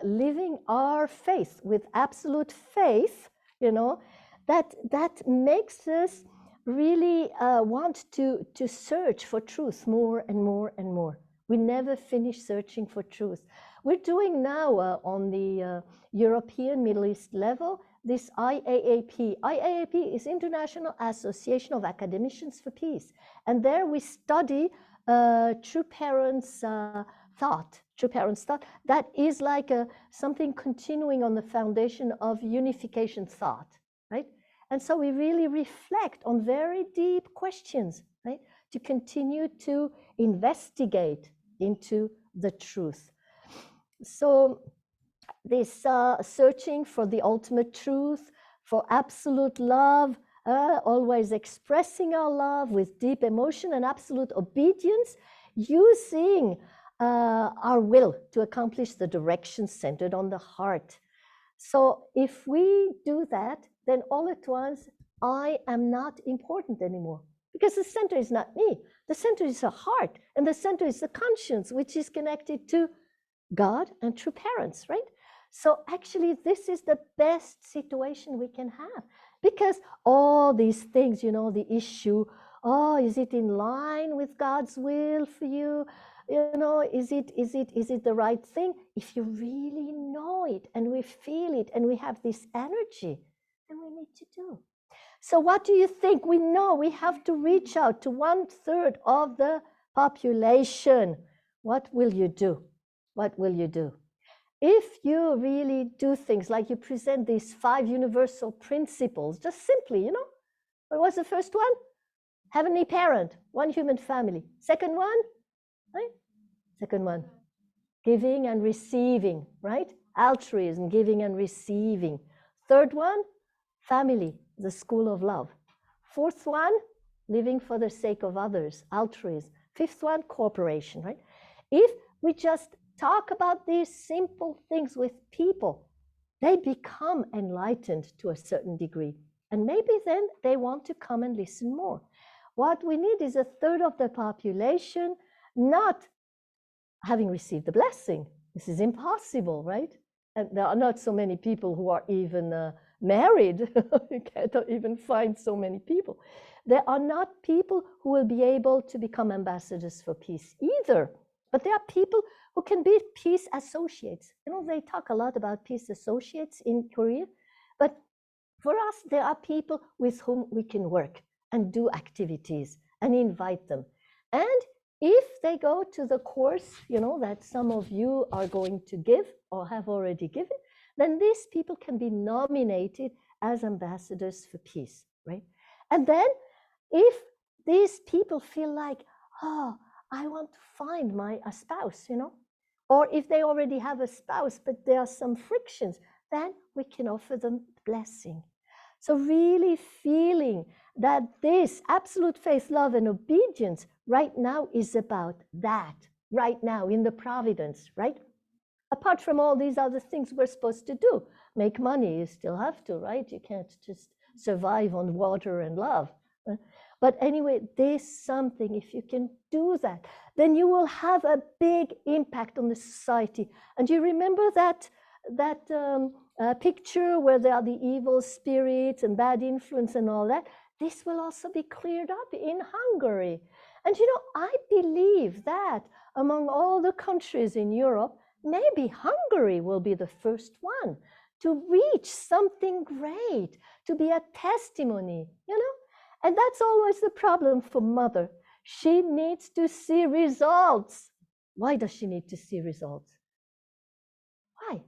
[SPEAKER 1] living our faith with absolute faith, you know, that makes us really want to search for truth more and more and more. We never finish searching for truth. We're doing now on the European Middle East level this IAAP. IAAP is International Association of Academicians for Peace. And there we study true parents' thought. True parents' thought. That is like something continuing on the foundation of unification thought, right? And so we really reflect on very deep questions, right? To continue to investigate into the truth. So this searching for the ultimate truth, for absolute love, always expressing our love with deep emotion and absolute obedience, using our will to accomplish the direction centered on the heart. So if we do that, then all at once, I am not important anymore, because the center is not me. The center is the heart, and the center is the conscience, which is connected to God and true parents, right? So actually, this is the best situation we can have, because all these things, you know, the issue, oh, is it in line with God's will for you? You know, is it the right thing? If you really know it and we feel it and we have this energy, then we need to do. So what do you think? We know we have to reach out to 1/3 of the population. What will you do? What will you do? If you really do things like you present these 5 universal principles, just simply, you know, what was the first one? Heavenly parent, one human family. Second one, right? Second one, giving and receiving, right? Altruism, giving and receiving. Third one, family, the school of love. Fourth one, living for the sake of others, altruism. Fifth one, cooperation, right? If we just talk about these simple things with people, they become enlightened to a certain degree. And maybe then they want to come and listen more. What we need is 1/3 of the population not having received the blessing. This is impossible, right? And there are not so many people who are even married. You can't even find so many people. There are not people who will be able to become ambassadors for peace either. But there are people who can be peace associates. You know, they talk a lot about peace associates in Korea. But for us, there are people with whom we can work and do activities and invite them. And if they go to the course, you know, that some of you are going to give or have already given, then these people can be nominated as ambassadors for peace, right? And then if these people feel like, oh, I want to find a spouse, you know, or if they already have a spouse, but there are some frictions, then we can offer them blessing. So really feeling that this absolute faith, love, and obedience right now is about that, right now in the providence, right? Apart from all these other things we're supposed to do. Make money, you still have to, right? You can't just survive on water and love. But anyway, there's something, if you can do that, then you will have a big impact on the society. And you remember that picture where there are the evil spirits and bad influence and all that? This will also be cleared up in Hungary. And you know, I believe that among all the countries in Europe, maybe Hungary will be the first one to reach something great, to be a testimony, you know? And that's always the problem for mother. She needs to see results. Why does she need to see results? Why?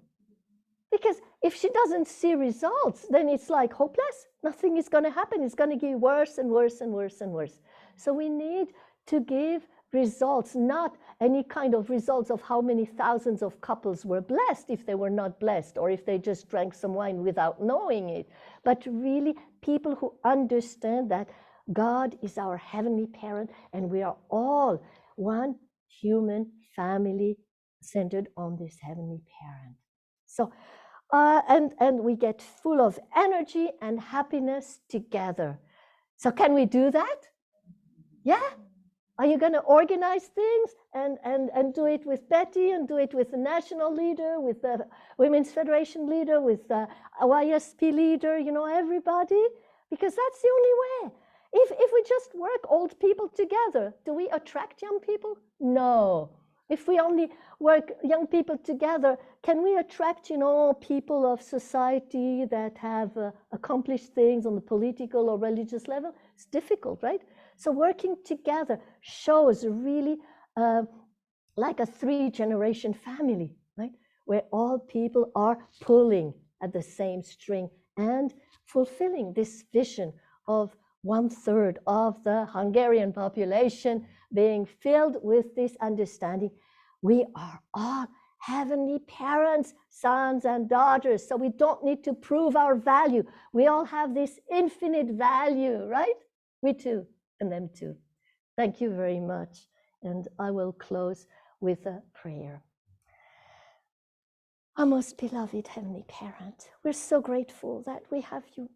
[SPEAKER 1] Because if she doesn't see results, then it's like hopeless. Nothing is going to happen. It's going to get worse and worse and worse and worse. So we need to give results, not any kind of results of how many thousands of couples were blessed if they were not blessed, or if they just drank some wine without knowing it, but really people who understand that God is our heavenly parent and we are all one human family centered on this heavenly parent. So, and we get full of energy and happiness together. So can we do that? Yeah? Are you going to organize things and do it with Betty and do it with the national leader, with the Women's Federation leader, with the YSP leader, you know, everybody? Because that's the only way. If we just work old people together, do we attract young people? No. If we only work young people together, can we attract, you know, people of society that have accomplished things on the political or religious level? It's difficult, right? So working together shows really like a 3-generation family, right? Where all people are pulling at the same string and fulfilling this vision of 1/3 of the Hungarian population being filled with this understanding. We are all heavenly parents, sons and daughters, so we don't need to prove our value. We all have this infinite value, right? We too, and them too. Thank you very much. And I will close with a prayer. Our most beloved heavenly parent, we're so grateful that we have you,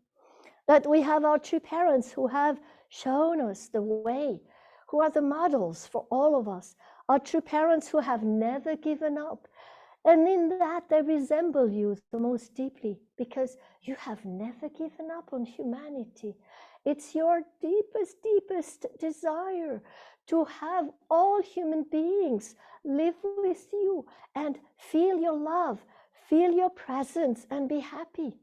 [SPEAKER 1] that we have our true parents who have shown us the way, who are the models for all of us, our true parents who have never given up. And in that, they resemble you the most deeply because you have never given up on humanity. It's your deepest, deepest desire to have all human beings live with you and feel your love, feel your presence, and be happy.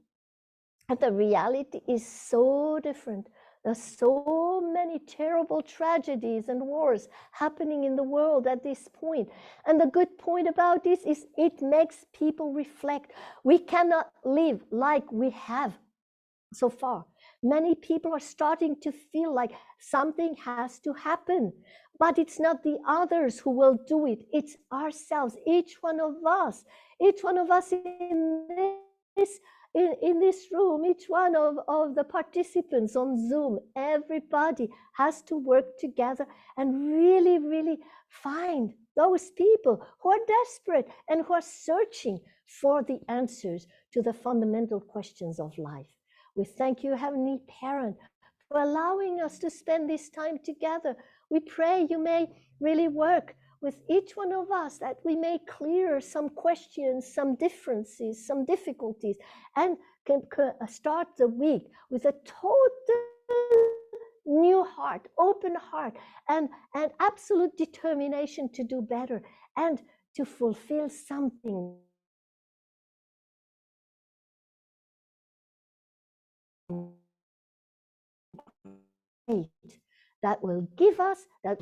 [SPEAKER 1] And the reality is so different. There's so many terrible tragedies and wars happening in the world at this point. And the good point about this is it makes people reflect. We cannot live like we have so far. Many people are starting to feel like something has to happen. But it's not the others who will do it. It's ourselves, each one of us in this room, each one of the participants on Zoom, everybody has to work together and really, really find those people who are desperate and who are searching for the answers to the fundamental questions of life. We thank you, Heavenly Parent, for allowing us to spend this time together. We pray you may really work with each one of us, that we may clear some questions, some differences, some difficulties, and can start the week with a total new heart, open heart, and absolute determination to do better and to fulfill something that will give us that